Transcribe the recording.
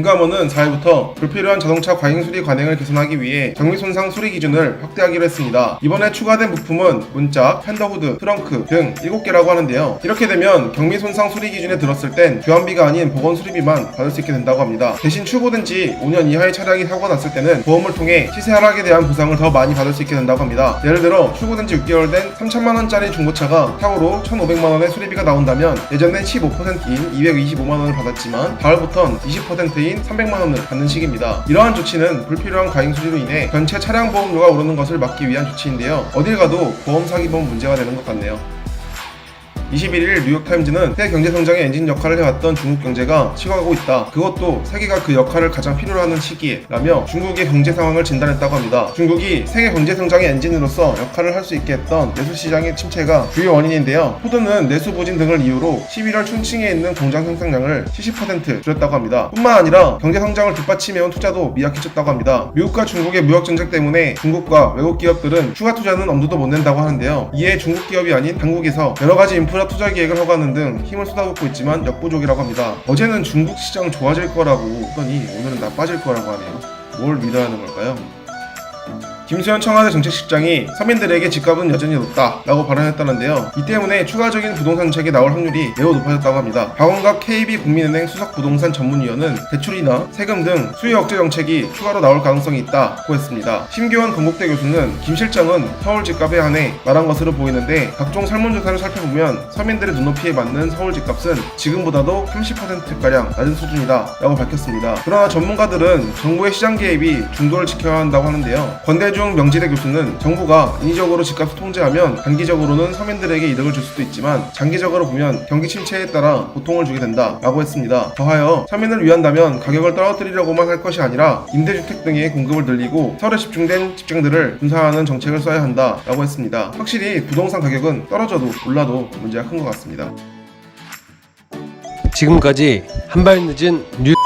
금감원은 4일부터 불필요한 자동차 과잉 수리 관행을 개선하기 위해 경미 손상 수리 기준을 확대하기로 했습니다. 이번에 추가된 부품은 문짝, 팬더 후드, 트렁크 등 7개라고 하는데요. 이렇게 되면 경미 손상 수리 기준에 들었을 땐 교환비가 아닌 보건 수리비만 받을 수 있게 된다고 합니다. 대신 출고된 지 5년 이하의 차량이 사고가 났을 때는 보험을 통해 시세 하락에 대한 보상을 더 많이 받을 수 있게 된다고 합니다. 예를 들어 출고된 지 6개월 된 3,000만원짜리 중고차가 사고로 1,500만원의 수리비가 나온다면 예전엔 15%인 225만원을 받았지만 가을부턴 20%인 300만원을 받는 식입니다. 이러한 조치는 불필요한 과잉 수리로 인해 전체 차량 보험료가 오르는 것을 막기 위한 조치인데요. 어딜 가도 보험 사기범 문제가 되는 것 같네요. 21일 뉴욕타임즈는 세계 경제성장의 엔진 역할을 해왔던 중국 경제가 식어가고 있다. 그것도 세계가 그 역할을 가장 필요로 하는 시기에 라며 중국의 경제 상황을 진단했다고 합니다. 중국이 세계 경제성장의 엔진으로서 역할을 할 수 있게 했던 내수시장의 침체가 주요 원인인데요. 포드는 내수 부진 등을 이유로 11월 춘칭에 있는 공장 생산량을 70% 줄였다고 합니다. 뿐만 아니라 경제성장을 뒷받침해온 투자도 미약해졌다고 합니다. 미국과 중국의 무역전쟁 때문에 중국과 외국 기업들은 추가 투자는 엄두도 못 낸다고 하는데요. 이에 중국 기업이 아닌 한국에서 여러가지 인프라 투자 계획을 허가하는 등 힘을 쏟아붓고 있지만 역부족이라고 합니다. 어제는 중국 시장 좋아질 거라고 하더니 오늘은 나빠질 거라고 하네요. 뭘 믿어야 하는 걸까요? 김수현 청와대 정책실장이 서민들에게 집값은 여전히 높다 라고 발언했다는데요. 이 때문에 추가적인 부동산 정책이 나올 확률이 매우 높아졌다고 합니다. 박원갑 KB국민은행 수석부동산 전문위원은 대출이나 세금 등 수요 억제 정책이 추가로 나올 가능성이 있다고 했습니다. 심교원 건국대 교수는 김 실장은 서울 집값에 한해 말한 것으로 보이는데 각종 설문조사를 살펴보면 서민들의 눈높이에 맞는 서울 집값은 지금보다도 30%가량 낮은 수준이다 라고 밝혔습니다. 그러나 전문가들은 정부의 시장 개입이 중도를 지켜야 한다고 하는데요. 권대중 명지대 교수는 정부가 인위적으로 집값을 통제하면 단기적으로는 서민들에게 이득을 줄 수도 있지만 장기적으로 보면 경기 침체에 따라 고통을 주게 된다 라고 했습니다. 더하여 서민을 위한다면 가격을 떨어뜨리려고만 할 것이 아니라 임대주택 등의 공급을 늘리고 서울에 집중된 집중들을 분산하는 정책을 써야 한다 라고 했습니다. 확실히 부동산 가격은 떨어져도 올라도 문제가 큰 것 같습니다. 지금까지 한발 늦은 뉴스